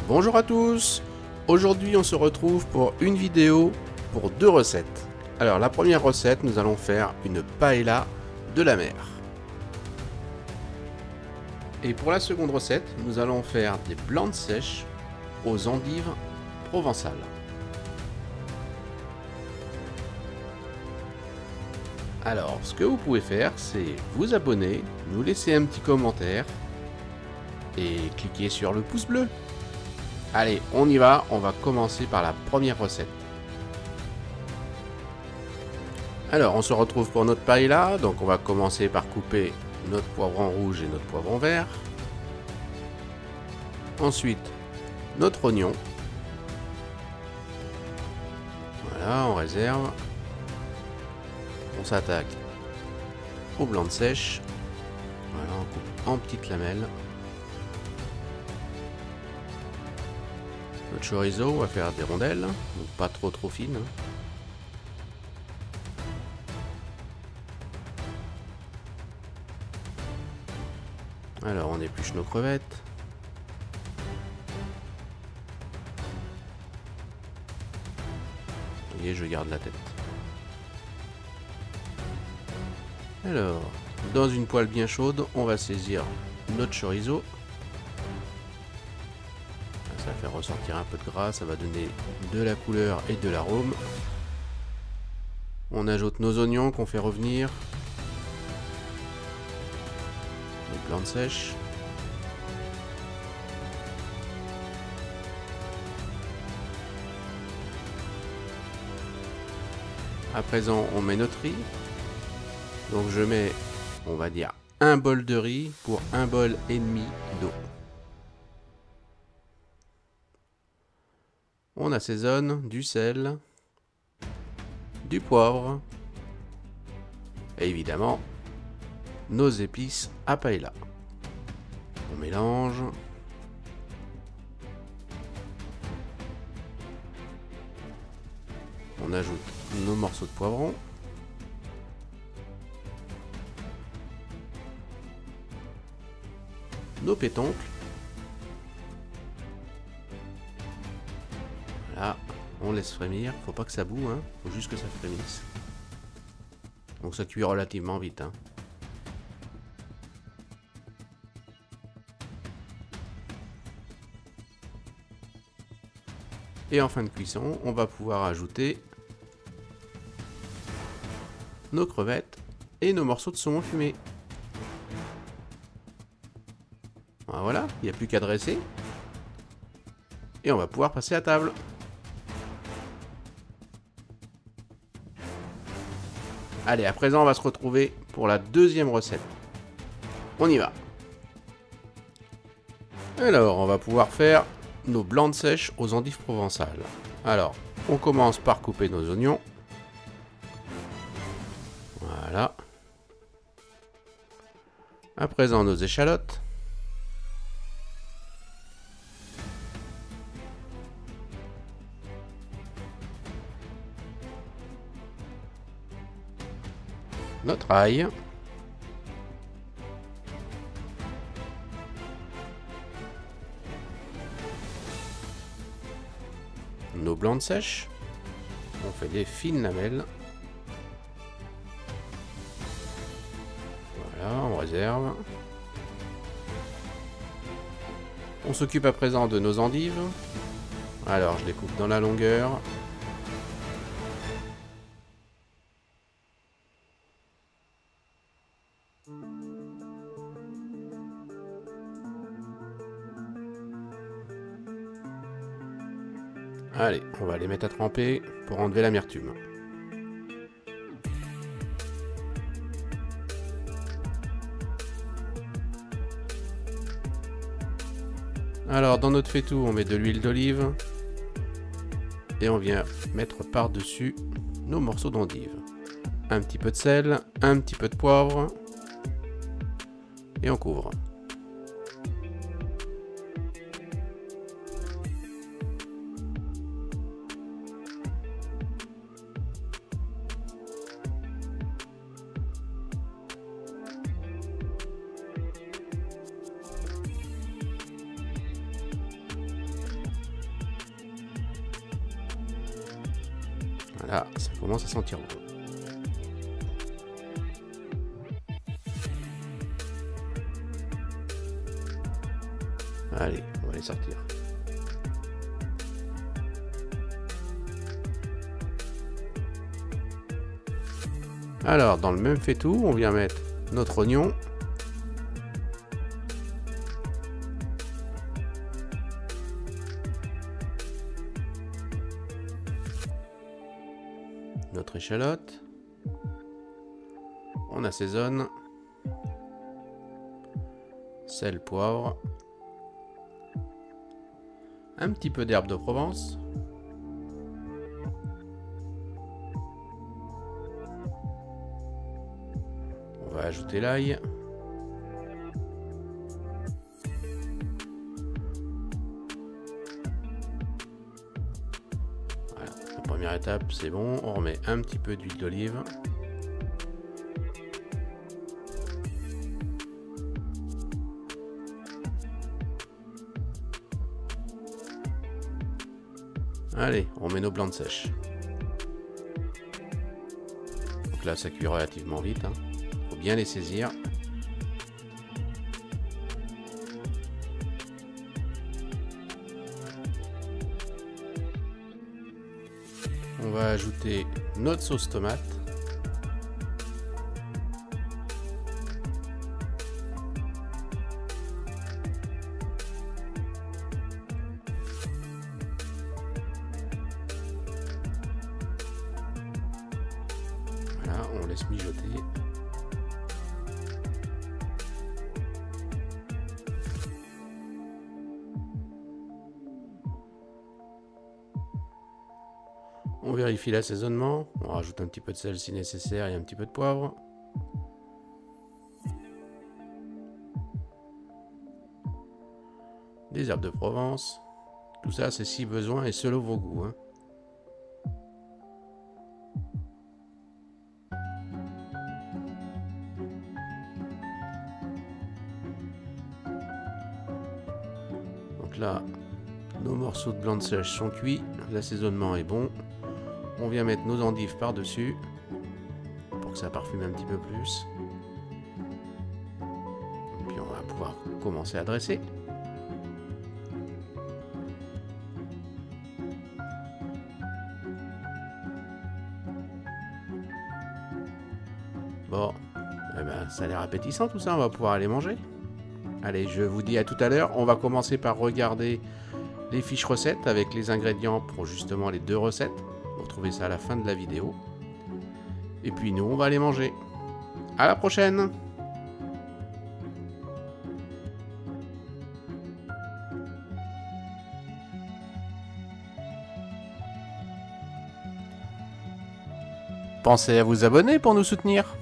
Bonjour à tous. Aujourd'hui on se retrouve pour une vidéo pour deux recettes. Alors la première recette, nous allons faire une paella de la mer. Et pour la seconde recette, nous allons faire des blandes sèches aux endives provençales. Alors ce que vous pouvez faire, c'est vous abonner, nous laisser un petit commentaire et cliquer sur le pouce bleu. Allez, on y va, on va commencer par la première recette. Alors, on se retrouve pour notre paella, donc on va commencer par couper notre poivron rouge et notre poivron vert. Ensuite, notre oignon. Voilà, on réserve. On s'attaque aux blandes sèches. Voilà, on coupe en petites lamelles. Notre chorizo, on va faire des rondelles, donc pas trop fines. Alors on épluche nos crevettes. Vous voyez, je garde la tête. Alors, dans une poêle bien chaude, on va saisir notre chorizo. Ça va faire ressortir un peu de gras, ça va donner de la couleur et de l'arôme. On ajoute nos oignons qu'on fait revenir. Les plantes sèches. À présent, on met notre riz. Donc je mets, on va dire, un bol de riz pour un bol et demi d'eau. On assaisonne du sel, du poivre et évidemment nos épices à paella. On mélange. On ajoute nos morceaux de poivron. Nos pétoncles. Voilà, on laisse frémir. Faut pas que ça boue, hein. Faut juste que ça frémisse. Donc ça cuit relativement vite, hein. Et en fin de cuisson, on va pouvoir ajouter nos crevettes et nos morceaux de saumon fumé. Voilà, il n'y a plus qu'à dresser. Et on va pouvoir passer à table. Allez, à présent, on va se retrouver pour la deuxième recette. On y va. Alors, on va pouvoir faire nos blandes sèches aux endives provençales. Alors, on commence par couper nos oignons. Voilà. À présent, nos échalotes. Notre ail. Nos blandes sèches. On fait des fines lamelles. Voilà, on réserve. On s'occupe à présent de nos endives. Alors, je les coupe dans la longueur. Allez, on va les mettre à tremper pour enlever l'amertume. Alors, dans notre faitout, on met de l'huile d'olive. Et on vient mettre par-dessus nos morceaux d'endive. Un petit peu de sel, un petit peu de poivre. Et on couvre. Ah, ça commence à sentir bon. Allez, on va les sortir. Alors, dans le même faitout, on vient mettre notre oignon. Notre échalote. On assaisonne. Sel, poivre. Un petit peu d'herbe de Provence. On va ajouter l'ail. Voilà, la première étape, c'est bon. On remet un petit peu d'huile d'olive. Allez, on met nos blancs de sèche. Donc là, ça cuit relativement vite. Faut bien les saisir. On va ajouter notre sauce tomate. Voilà, on laisse mijoter. On vérifie l'assaisonnement, on rajoute un petit peu de sel si nécessaire et un petit peu de poivre. Des herbes de Provence. Tout ça c'est si besoin et selon vos goûts. Donc là, nos morceaux de blanc de sèche sont cuits, l'assaisonnement est bon. On vient mettre nos endives par-dessus pour que ça parfume un petit peu plus. Et puis on va pouvoir commencer à dresser. Bon, eh ben, ça a l'air appétissant tout ça, on va pouvoir aller manger. Allez, je vous dis à tout à l'heure. On va commencer par regarder les fiches recettes avec les ingrédients pour justement les deux recettes. Vous retrouvez ça à la fin de la vidéo. Et puis nous, on va aller manger. À la prochaine! Pensez à vous abonner pour nous soutenir.